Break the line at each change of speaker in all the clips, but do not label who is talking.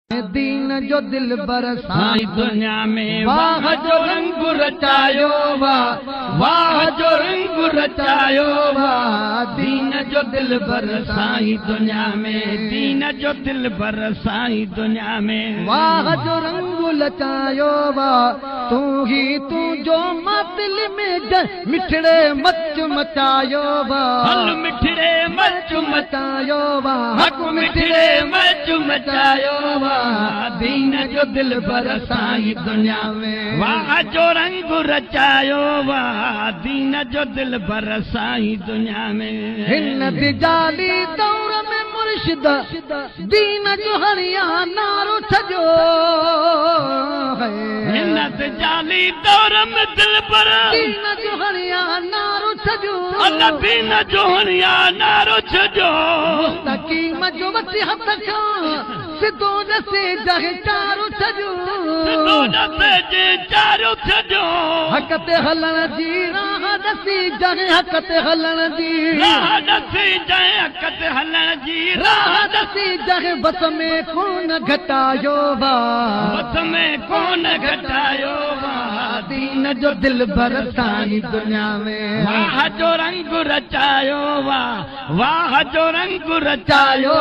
दीन जो दिल बरसाई
दुनिया में वाह जो रंग रचायो वाह जो रंग रचायो दीन जो दिल बरसाई दुनिया में दीन जो दिल बरसाई दुनिया में
वाह जो रंग लचायो तू ही तू जो दिल में मिठड़े मच मचायो
हल मिठड़े मच
मचायो
हक मिठड़े मच मचायो दीन जो दिल बरसाई दुनिया में वाह जो रंग रचायो दीन जो दिल बरसाई दुनिया में
हिन जाली दौर में मुर्शिद दीन जो हरियाणा छजो
हिन जाली दौर में दिल पर
दीन जो हरियाणा छजो
अल्लाह दीन जो हरियाणा छजो
मुस्तकीम जो वसी हथ खां सिद्धो नसे जहे चारो छजो
सिद्धो नसे जे चारो छजो
हक ते हलण जी राह दसी जहे हक ते हलण जी
राह दसी जहे हक ते हलण जी
राह दसी जहे बस में कोन घटायो
बस में कोन घटायो
दीन जो दिल बरसाई दुनिया में
वाह जो रंग रचायो वाह जो रंग रचायो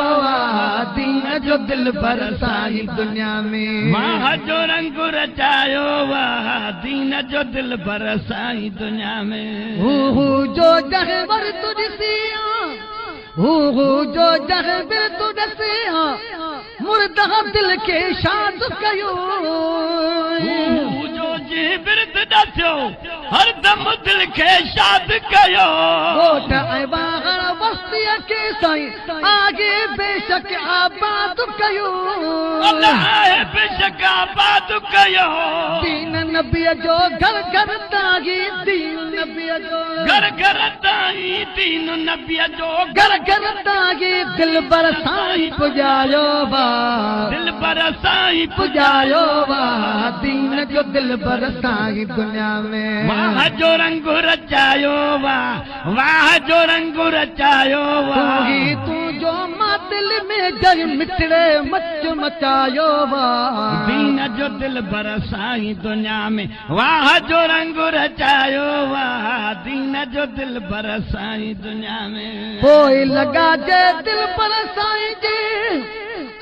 दीन जो दिल बरसाई दुनिया में
वाह जो रंग रचायो दीन जो दिल बरसाई दुनिया में
हू जो जहे वर तुझसिया हू जो जहे वर तुझसिया मुर्दा दिल के शाद कयो
जो जे बिरद दस्यो हर दम दिल के शाद कयो
कोट ऐं वाहण वस्तीअ के साईं आगे बेशक आबाद कयो
अल्लाह बेशक आबाद कयो
दीन नबीअ जो घर घर तागी दीन नबीअ जो
घर घर ताई दीन नबीअ जो
घर घर तागी दिल बरसाई पुजायो
दिल बरसाई
पुजायो दीन जो दिल बरसाई दुनिया में
वाह जो रंग रचायो वाह जो रंग रचायो
तू जो दिल में जग मिठड़े मच मचायो
दीन जो दिल बरसाई दुनिया में वाह जो रंग रचायो दीन जो दिल बरसाई दुनिया में
कोई लगा जे दिल बरसाई जे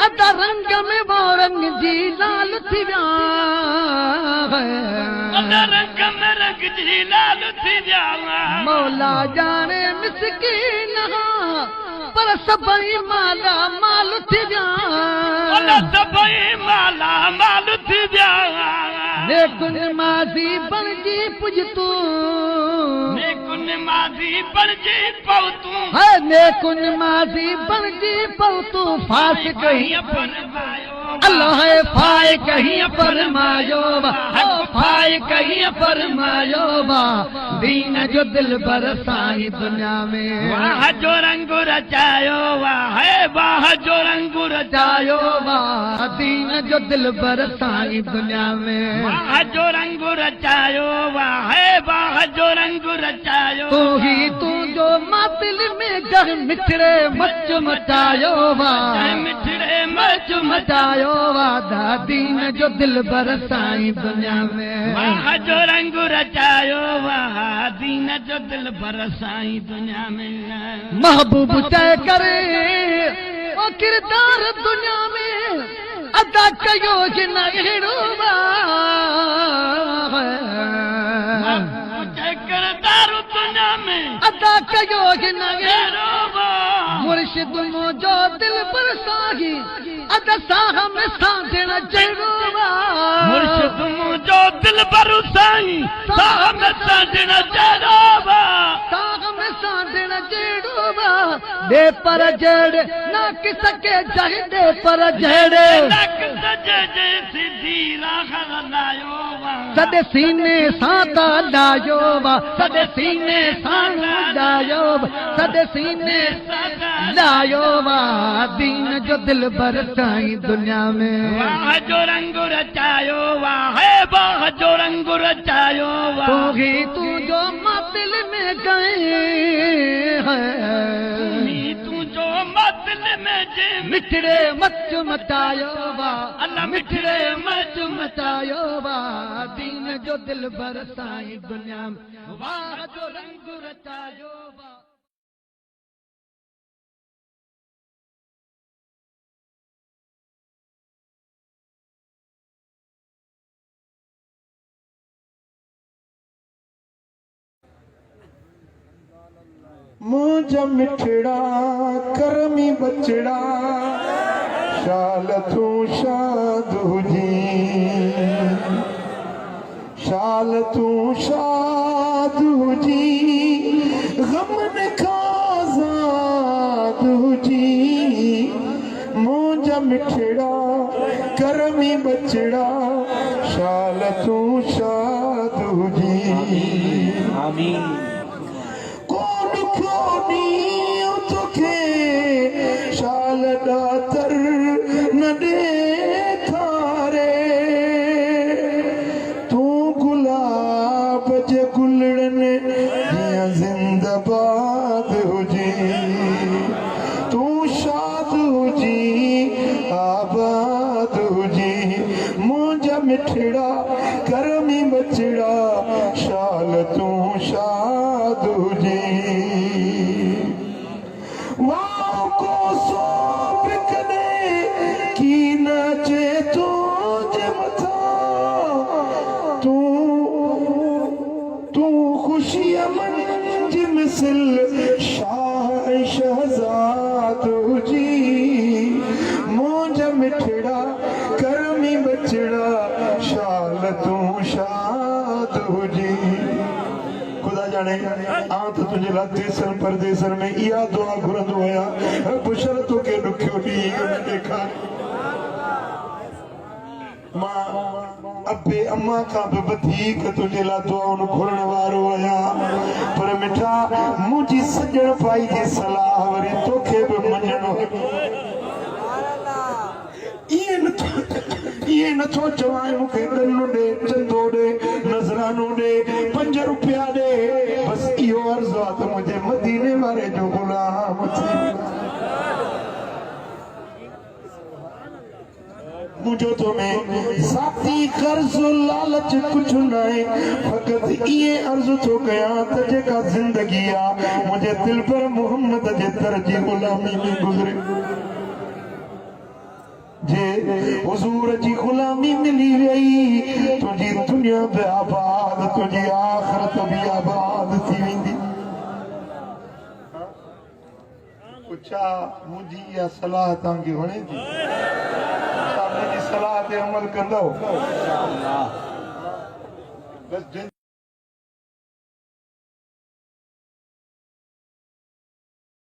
अदा रंग में वो रंग जी लाल थी विया
रंग में रंग जी लाल थी विया
मौला जाने मिसकीन पर सभई माला माल थी विया
सभई माला माल थी विया
नेकुन माज़ी बणजी पुज तू
नेकुन माज़ी बणजी पऊ तू
है नेकुन माज़ी बणजी पऊ तू फास कहीं अल्लाह फाय कहीं फरमायो फाय कहीं फरमायो दीन जो दिल बरसाई दुनिया में
वाह जो रंग रचायो वाह जो रंग रचायो
दीन जो दिल बरसाई दुनिया में
वाह जो रंग रचायो वाह जो रंग रचायो
तू ही तू जो दिल में जग मिठड़े मच मचायो
मिठड़े मच
मचायो दीन जो दिल बरसाई दुनिया में
वाह जो रंग रचायो दीन जो दिल बरसाई दुनिया में
महबूब तय करे ओ किरदार दुनिया में अदा कयो कि न अहिड़ो
किरदार दुनिया में
अदा कयो कि न अहिड़ो मुर्शिद मुंहिंजो दिल बरसाई अदा साह में साधण जहिड़ो
मुर्शिद मुंहिंजो दिल बरसाई साह में साधण जहिड़ो
साह में साधण जहिड़ो दे पर जहिड़े न किसके जहिड़े पर जहिड़े
सिधी राह हलायो
सदे सीने सां लायो सदे सीने सां लायो सदे सीने लायो दीन जो दिल बरसाई दुनिया में
वाह जो रंग रचायो वाह जो रंग रचायो
तू ही तू जो दिल में गए
तू जो दिल में जे
मिठड़े मच मचायो
मिठड़े मच मचायो वाह दीन जो दिल भर साईं दुनिया में वाह जो रंग रचायो वाह
मुझ मिठड़ा करमी बचड़ा शाल तू शाद हुजी शाल तू शाद हुजी गमन खाजाद हुजी मुझ मिठड़ा करमी बचड़ा शाल तू शाद हुजी आमीन शाल दातर न खारे तू गुलाब जे गुलड़न जिया जिंदाबाद हुजी तू शाद हुजी आबाद हुजी मुझा मिठड़ा करमी बचड़ा शाल तू शाद हुजी को सौंप कने की नाचे तू जमता तू तू खुशी अमन जिमसिल शाह शहजाद जी मुझ मिठड़ा करमी बचड़ा शाल तू शाद जी खुदा जाने आंत तुझे देसन परदेसन में इया दुआ घुरंद होया बुशरतों के दुखियों दी देखा मां अबे अम्मा का बधीक तुझे ला दुआ उन घुरण वारो होया पर मिठा मुझी सजण पाई जी सलाह वरी तोखे भी मञणो ये नथो चवाए मुखे गल्लू दे चंदो दे नजरानो दे 5 रुपया दे बस इहो अर्ज़ आ त मुझे मदीने वारे जो गुलाम थी मुझो तो में साथी कर्ज लालच कुछ नहीं फकत ये अर्ज तो कया त जेका जिंदगी आ मुझे दिल पर मोहम्मद जे दर्जी गुलामी में गुजरे जे हुजूर जी गुलामी मिली वही तुझी दुनिया भी आबाद तुझी आखिरत भी आबाद थी वेंदी कुछा मुझी या सलाह तांगी वणे थी मुझी सलाह ते अमल कंदो इंशाअल्लाह बस